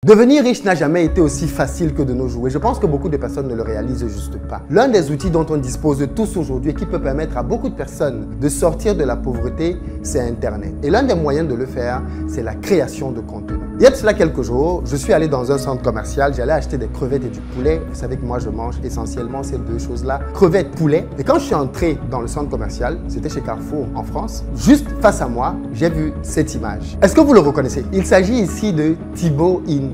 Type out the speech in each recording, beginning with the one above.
Devenir riche n'a jamais été aussi facile que de nos jours et je pense que beaucoup de personnes ne le réalisent juste pas. L'un des outils dont on dispose tous aujourd'hui et qui peut permettre à beaucoup de personnes de sortir de la pauvreté, c'est Internet. Et l'un des moyens de le faire, c'est la création de contenu. Il y a de cela quelques jours, je suis allé dans un centre commercial, j'allais acheter des crevettes et du poulet. Vous savez que moi je mange essentiellement ces deux choses-là, crevettes, poulet. Et quand je suis entré dans le centre commercial, c'était chez Carrefour en France, juste face à moi, j'ai vu cette image. Est-ce que vous le reconnaissez? Il s'agit ici de Thibaut InShape.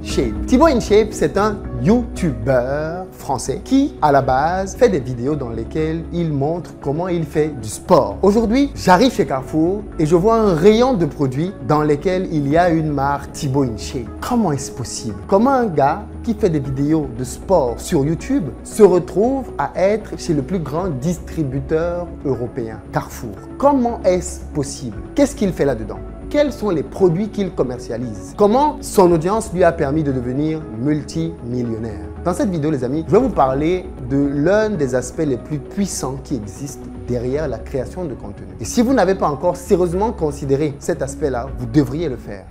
Thibaut InShape, c'est un YouTuber français qui, à la base, fait des vidéos dans lesquelles il montre comment il fait du sport. Aujourd'hui, j'arrive chez Carrefour et je vois un rayon de produits dans lesquels il y a une marque Thibaut InShape. Comment est-ce possible? Comment un gars qui fait des vidéos de sport sur YouTube se retrouve à être chez le plus grand distributeur européen, Carrefour? Comment est-ce possible? Qu'est-ce qu'il fait là-dedans? Quels sont les produits qu'il commercialise? Comment son audience lui a permis de devenir multimillionnaire? Dans cette vidéo, les amis, je vais vous parler de l'un des aspects les plus puissants qui existent derrière la création de contenu. Et si vous n'avez pas encore sérieusement considéré cet aspect-là, vous devriez le faire.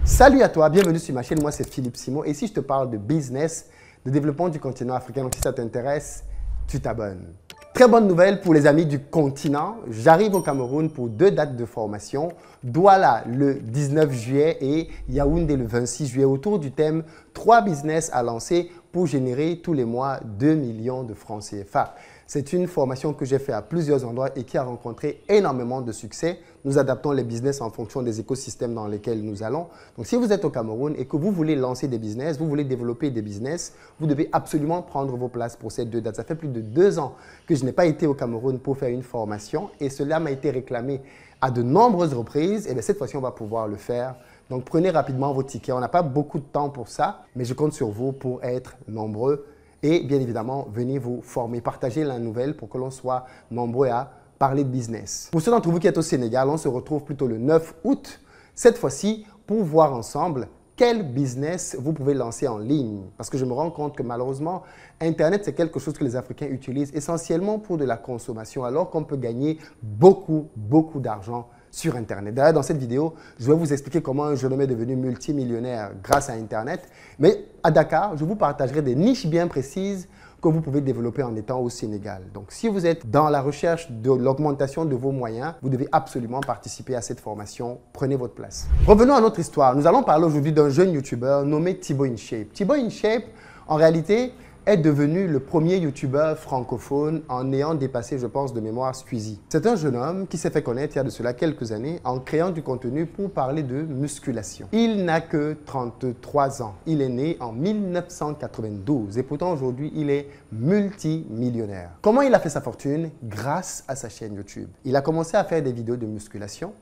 Salut à toi, bienvenue sur ma chaîne, moi c'est Philippe Simon et ici je te parle de business, de développement du continent africain. Donc si ça t'intéresse, tu t'abonnes. Très bonne nouvelle pour les amis du continent. J'arrive au Cameroun pour 2 dates de formation. Douala le 19 juillet et Yaoundé le 26 juillet autour du thème 3 business à lancer pour générer tous les mois 2 millions de francs CFA. C'est une formation que j'ai fait à plusieurs endroits et qui a rencontré énormément de succès. Nous adaptons les business en fonction des écosystèmes dans lesquels nous allons. Donc, si vous êtes au Cameroun et que vous voulez lancer des business, vous voulez développer des business, vous devez absolument prendre vos places pour ces 2 dates. Ça fait plus de 2 ans que je n'ai pas été au Cameroun pour faire une formation et cela m'a été réclamé à de nombreuses reprises. Et bien, cette fois-ci, on va pouvoir le faire. Donc, prenez rapidement vos tickets. On n'a pas beaucoup de temps pour ça, mais je compte sur vous pour être nombreux. Et bien évidemment, venez vous former, partagez la nouvelle pour que l'on soit nombreux à parler de business. Pour ceux d'entre vous qui êtes au Sénégal, on se retrouve plutôt le 9 août, cette fois-ci, pour voir ensemble quel business vous pouvez lancer en ligne. Parce que je me rends compte que malheureusement, Internet, c'est quelque chose que les Africains utilisent essentiellement pour de la consommation, alors qu'on peut gagner beaucoup d'argent sur Internet. D'ailleurs, dans cette vidéo, je vais vous expliquer comment un jeune homme est devenu multimillionnaire grâce à Internet. Mais à Dakar, je vous partagerai des niches bien précises que vous pouvez développer en étant au Sénégal. Donc, si vous êtes dans la recherche de l'augmentation de vos moyens, vous devez absolument participer à cette formation. Prenez votre place. Revenons à notre histoire. Nous allons parler aujourd'hui d'un jeune YouTuber nommé Thibaut InShape. Thibaut InShape, en réalité, est devenu le premier YouTuber francophone en ayant dépassé, je pense, de mémoire Squeezie. C'est un jeune homme qui s'est fait connaître il y a de cela quelques années en créant du contenu pour parler de musculation. Il n'a que 33 ans. Il est né en 1992 et pourtant aujourd'hui, il est multimillionnaire. Comment il a fait sa fortune? Grâce à sa chaîne YouTube. Il a commencé à faire des vidéos de musculation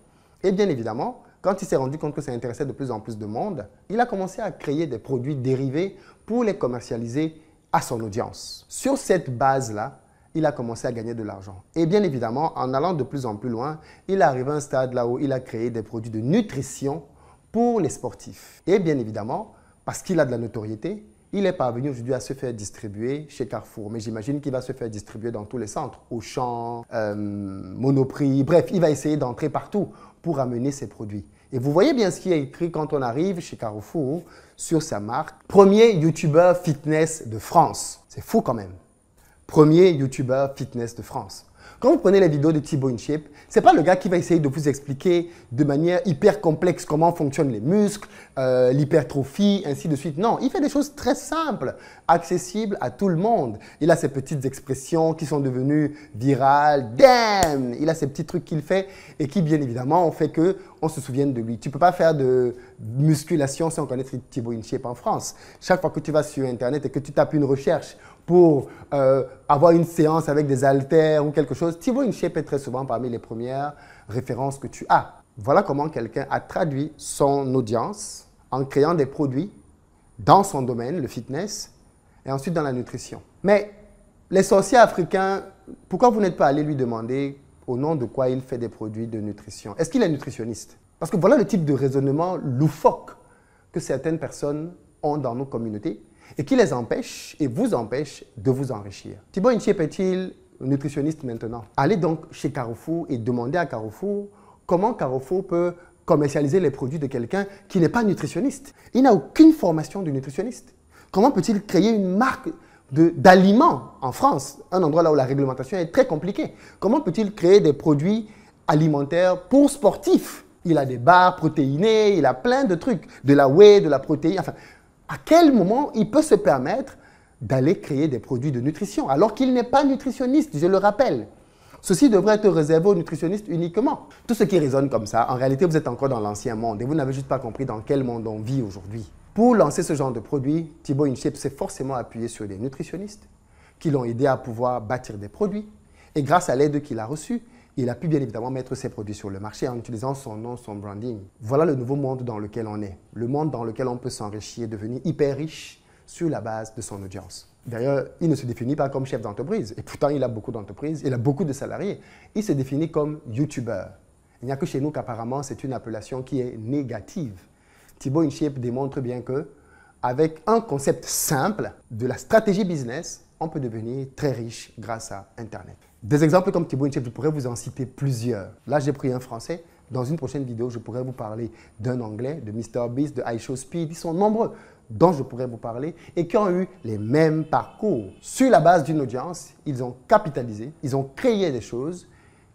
et bien évidemment, quand il s'est rendu compte que ça intéressait de plus en plus de monde, il a commencé à créer des produits dérivés pour les commercialiser à son audience. Sur cette base-là, il a commencé à gagner de l'argent. Et bien évidemment, en allant de plus en plus loin, il est arrivé à un stade là où il a créé des produits de nutrition pour les sportifs. Et bien évidemment, parce qu'il a de la notoriété, il est parvenu aujourd'hui à se faire distribuer chez Carrefour. Mais j'imagine qu'il va se faire distribuer dans tous les centres, Auchan, Monoprix, bref, il va essayer d'entrer partout pour amener ses produits. Et vous voyez bien ce qui est écrit quand on arrive chez Carrefour sur sa marque. Premier YouTuber fitness de France. C'est fou quand même. Premier YouTuber fitness de France. Quand vous prenez les vidéos de Thibaut InShape, ce n'est pas le gars qui va essayer de vous expliquer de manière hyper complexe comment fonctionnent les muscles, l'hypertrophie, ainsi de suite. Non, il fait des choses très simples, accessibles à tout le monde. Il a ses petites expressions qui sont devenues virales. Damn! Il a ces petits trucs qu'il fait et qui, bien évidemment, ont fait qu'on se souvienne de lui. Tu ne peux pas faire de musculation sans connaître Thibaut InShape en France. Chaque fois que tu vas sur Internet et que tu tapes une recherche pour avoir une séance avec des haltères ou quelque chose, Thibaut InShape est très souvent parmi les premières références que tu as. Voilà comment quelqu'un a traduit son audience en créant des produits dans son domaine, le fitness, et ensuite dans la nutrition. Mais les sorciers africains, pourquoi vous n'êtes pas allé lui demander au nom de quoi il fait des produits de nutrition? Est-ce qu'il est nutritionniste? Parce que voilà le type de raisonnement loufoque que certaines personnes ont dans nos communautés et qui les empêche et vous empêche de vous enrichir. Thibaut InShape est-il nutritionniste maintenant? Allez donc chez Carrefour et demandez à Carrefour comment Carrefour peut commercialiser les produits de quelqu'un qui n'est pas nutritionniste? Il n'a aucune formation de nutritionniste. Comment peut-il créer une marque d'aliments en France, un endroit là où la réglementation est très compliquée? Comment peut-il créer des produits alimentaires pour sportifs? Il a des barres protéinées, il a plein de trucs, de la whey, de la protéine. Enfin, à quel moment il peut se permettre d'aller créer des produits de nutrition alors qu'il n'est pas nutritionniste, je le rappelle? Ceci devrait être réservé aux nutritionnistes uniquement. Tout ce qui résonne comme ça, en réalité, vous êtes encore dans l'ancien monde et vous n'avez juste pas compris dans quel monde on vit aujourd'hui. Pour lancer ce genre de produit, Thibaut InShape s'est forcément appuyé sur des nutritionnistes qui l'ont aidé à pouvoir bâtir des produits. Et grâce à l'aide qu'il a reçue, il a pu bien évidemment mettre ses produits sur le marché en utilisant son nom, son branding. Voilà le nouveau monde dans lequel on est. Le monde dans lequel on peut s'enrichir, devenir hyper riche sur la base de son audience. D'ailleurs, il ne se définit pas comme chef d'entreprise. Et pourtant, il a beaucoup d'entreprises, il a beaucoup de salariés. Il se définit comme YouTuber. Il n'y a que chez nous qu'apparemment, c'est une appellation qui est négative. Thibaut InShape démontre bien que, avec un concept simple de la stratégie business, on peut devenir très riche grâce à Internet. Des exemples comme Thibaut InShape, je pourrais vous en citer plusieurs. Là, j'ai pris un français. Dans une prochaine vidéo, je pourrais vous parler d'un anglais, de MrBeast, de iShowSpeed. Ils sont nombreux dont je pourrais vous parler et qui ont eu les mêmes parcours. Sur la base d'une audience, ils ont capitalisé, ils ont créé des choses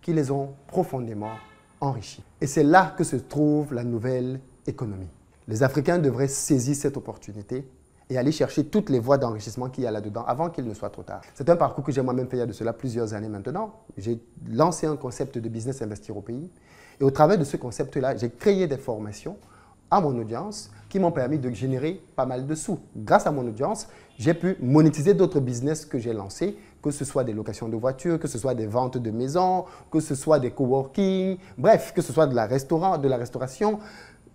qui les ont profondément enrichis. Et c'est là que se trouve la nouvelle économie. Les Africains devraient saisir cette opportunité et aller chercher toutes les voies d'enrichissement qu'il y a là-dedans avant qu'il ne soit trop tard. C'est un parcours que j'ai moi-même fait il y a de cela plusieurs années maintenant. J'ai lancé un concept de business investir au pays et au travers de ce concept-là, j'ai créé des formations à mon audience qui m'ont permis de générer pas mal de sous. Grâce à mon audience, j'ai pu monétiser d'autres business que j'ai lancés, que ce soit des locations de voitures, que ce soit des ventes de maisons, que ce soit des coworking, bref, que ce soit de la restauration.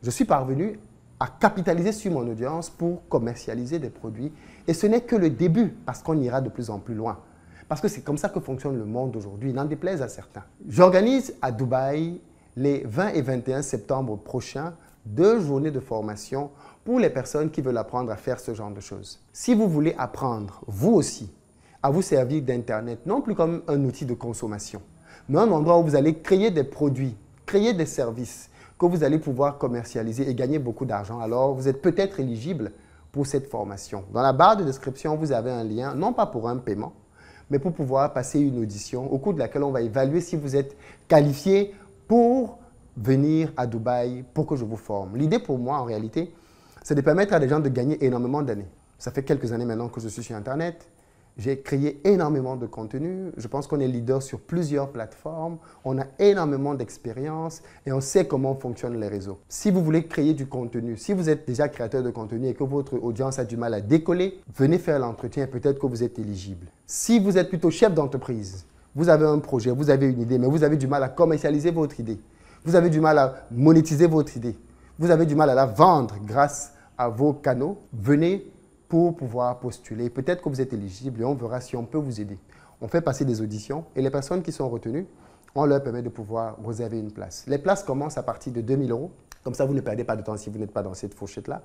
Je suis parvenu à capitaliser sur mon audience pour commercialiser des produits. Et ce n'est que le début, parce qu'on ira de plus en plus loin. Parce que c'est comme ça que fonctionne le monde aujourd'hui, n'en déplaise à certains. J'organise à Dubaï les 20 et 21 septembre prochains 2 journées de formation pour les personnes qui veulent apprendre à faire ce genre de choses. Si vous voulez apprendre, vous aussi, à vous servir d'Internet, non plus comme un outil de consommation, mais un endroit où vous allez créer des produits, créer des services que vous allez pouvoir commercialiser et gagner beaucoup d'argent, alors vous êtes peut-être éligible pour cette formation. Dans la barre de description, vous avez un lien, non pas pour un paiement, mais pour pouvoir passer une audition au cours de laquelle on va évaluer si vous êtes qualifié pour venir à Dubaï pour que je vous forme. L'idée pour moi, en réalité, c'est de permettre à des gens de gagner énormément d'années. Ça fait quelques années maintenant que je suis sur Internet. J'ai créé énormément de contenu. Je pense qu'on est leader sur plusieurs plateformes. On a énormément d'expérience et on sait comment fonctionnent les réseaux. Si vous voulez créer du contenu, si vous êtes déjà créateur de contenu et que votre audience a du mal à décoller, venez faire l'entretien et peut-être que vous êtes éligible. Si vous êtes plutôt chef d'entreprise, vous avez un projet, vous avez une idée, mais vous avez du mal à commercialiser votre idée. Vous avez du mal à monétiser votre idée. Vous avez du mal à la vendre grâce à vos canaux. Venez pour pouvoir postuler. Peut-être que vous êtes éligible et on verra si on peut vous aider. On fait passer des auditions et les personnes qui sont retenues, on leur permet de pouvoir réserver une place. Les places commencent à partir de 2 000 €. Comme ça, vous ne perdez pas de temps si vous n'êtes pas dans cette fourchette-là.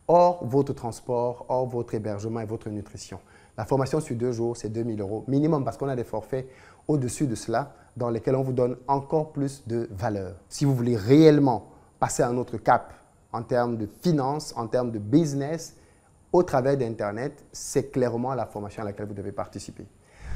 Hors votre transport, hors votre hébergement et votre nutrition. La formation sur 2 jours, c'est 2 000 € minimum parce qu'on a des forfaits au-dessus de cela dans lesquels on vous donne encore plus de valeur. Si vous voulez réellement passer à un autre cap en termes de finances, en termes de business, au travers d'Internet, c'est clairement la formation à laquelle vous devez participer.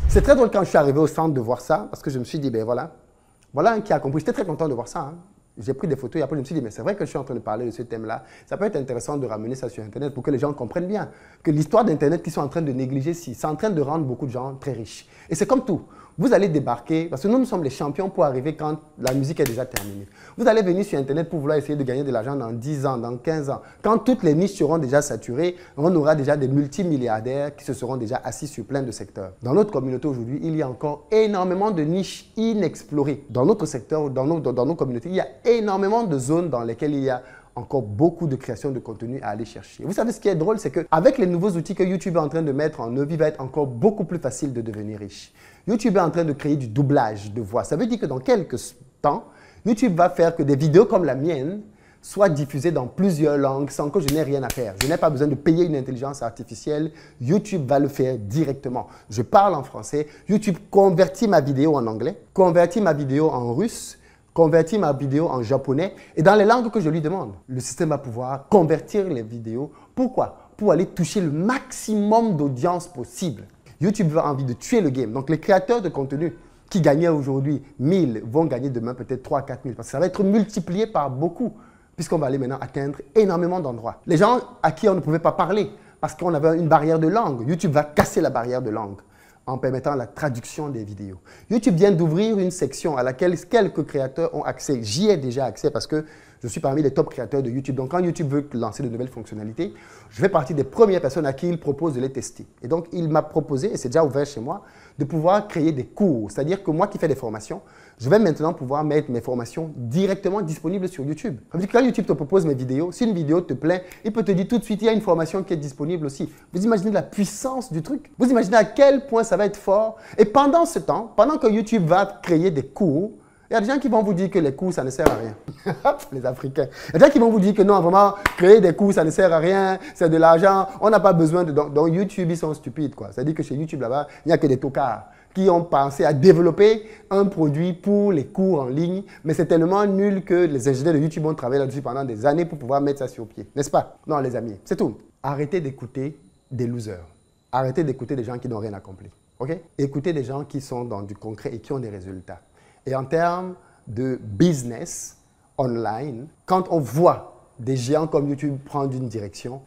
C'est très drôle quand je suis arrivé au centre de voir ça parce que je me suis dit, ben voilà un qui a compris. J'étais très content de voir ça. Hein. J'ai pris des photos et après je me suis dit, mais c'est vrai que je suis en train de parler de ce thème-là. Ça peut être intéressant de ramener ça sur Internet pour que les gens comprennent bien que l'histoire d'Internet qu'ils sont en train de négliger, c'est en train de rendre beaucoup de gens très riches. Et c'est comme tout. Vous allez débarquer, parce que nous sommes les champions pour arriver quand la musique est déjà terminée. Vous allez venir sur Internet pour vouloir essayer de gagner de l'argent dans 10 ans, dans 15 ans. Quand toutes les niches seront déjà saturées, on aura déjà des multimilliardaires qui se seront déjà assis sur plein de secteurs. Dans notre communauté aujourd'hui, il y a encore énormément de niches inexplorées. Dans notre secteur, dans nos communautés, il y a énormément de zones dans lesquelles il y a encore beaucoup de création de contenu à aller chercher. Vous savez ce qui est drôle, c'est qu'avec les nouveaux outils que YouTube est en train de mettre en œuvre, il va être encore beaucoup plus facile de devenir riche. YouTube est en train de créer du doublage de voix. Ça veut dire que dans quelques temps, YouTube va faire que des vidéos comme la mienne soient diffusées dans plusieurs langues sans que je n'ai rien à faire. Je n'ai pas besoin de payer une intelligence artificielle. YouTube va le faire directement. Je parle en français. YouTube convertit ma vidéo en anglais, convertit ma vidéo en russe, convertir ma vidéo en japonais et dans les langues que je lui demande. Le système va pouvoir convertir les vidéos. Pourquoi? Pour aller toucher le maximum d'audience possible. YouTube a envie de tuer le game. Donc, les créateurs de contenu qui gagnaient aujourd'hui 1000 vont gagner demain peut-être 3 000 à 4 000 parce que ça va être multiplié par beaucoup puisqu'on va aller maintenant atteindre énormément d'endroits. Les gens à qui on ne pouvait pas parler parce qu'on avait une barrière de langue, YouTube va casser la barrière de langue en permettant la traduction des vidéos. YouTube vient d'ouvrir une section à laquelle quelques créateurs ont accès. J'y ai déjà accès parce que je suis parmi les top créateurs de YouTube. Donc, quand YouTube veut lancer de nouvelles fonctionnalités, je fais partie des premières personnes à qui il propose de les tester. Et donc, il m'a proposé, et c'est déjà ouvert chez moi, de pouvoir créer des cours. C'est-à-dire que moi qui fais des formations, je vais maintenant pouvoir mettre mes formations directement disponibles sur YouTube. Ça veut dire que quand YouTube te propose mes vidéos, si une vidéo te plaît, il peut te dire tout de suite, il y a une formation qui est disponible aussi. Vous imaginez la puissance du truc? Vous imaginez à quel point ça va être fort? Et pendant ce temps, pendant que YouTube va créer des cours, il y a des gens qui vont vous dire que les cours, ça ne sert à rien. Les Africains. Il y a des gens qui vont vous dire que non, vraiment, créer des cours, ça ne sert à rien, c'est de l'argent, on n'a pas besoin de... Donc YouTube, ils sont stupides, quoi. C'est-à-dire que chez YouTube, là-bas, il n'y a que des tocards qui ont pensé à développer un produit pour les cours en ligne, mais c'est tellement nul que les ingénieurs de YouTube ont travaillé là-dessus pendant des années pour pouvoir mettre ça sur pied. N'est-ce pas? Non, les amis, c'est tout. Arrêtez d'écouter des losers. Arrêtez d'écouter des gens qui n'ont rien accompli. OK? Écoutez des gens qui sont dans du concret et qui ont des résultats. Et en termes de business online, quand on voit des géants comme YouTube prendre une direction,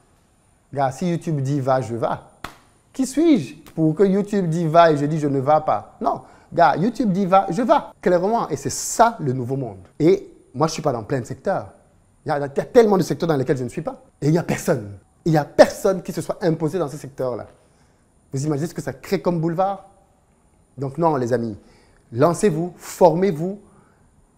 regarde, si YouTube dit va, je vais. Qui suis-je pour que YouTube dit va et je dis je ne vais pas? Non, gars, YouTube dit va, je vais. Clairement, et c'est ça le nouveau monde. Et moi, je ne suis pas dans plein de secteurs. Il y a tellement de secteurs dans lesquels je ne suis pas. Et il n'y a personne. Il n'y a personne qui se soit imposé dans ce secteur-là. Vous imaginez ce que ça crée comme boulevard? Donc non, les amis, lancez-vous, formez-vous.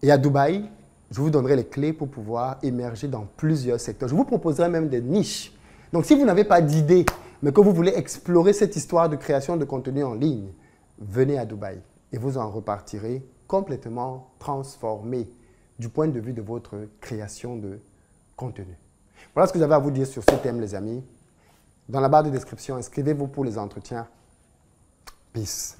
Et à Dubaï, je vous donnerai les clés pour pouvoir émerger dans plusieurs secteurs. Je vous proposerai même des niches. Donc si vous n'avez pas d'idée, mais que vous voulez explorer cette histoire de création de contenu en ligne, venez à Dubaï et vous en repartirez complètement transformé du point de vue de votre création de contenu. Voilà ce que j'avais à vous dire sur ce thème, les amis. Dans la barre de description, inscrivez-vous pour les entretiens. Peace.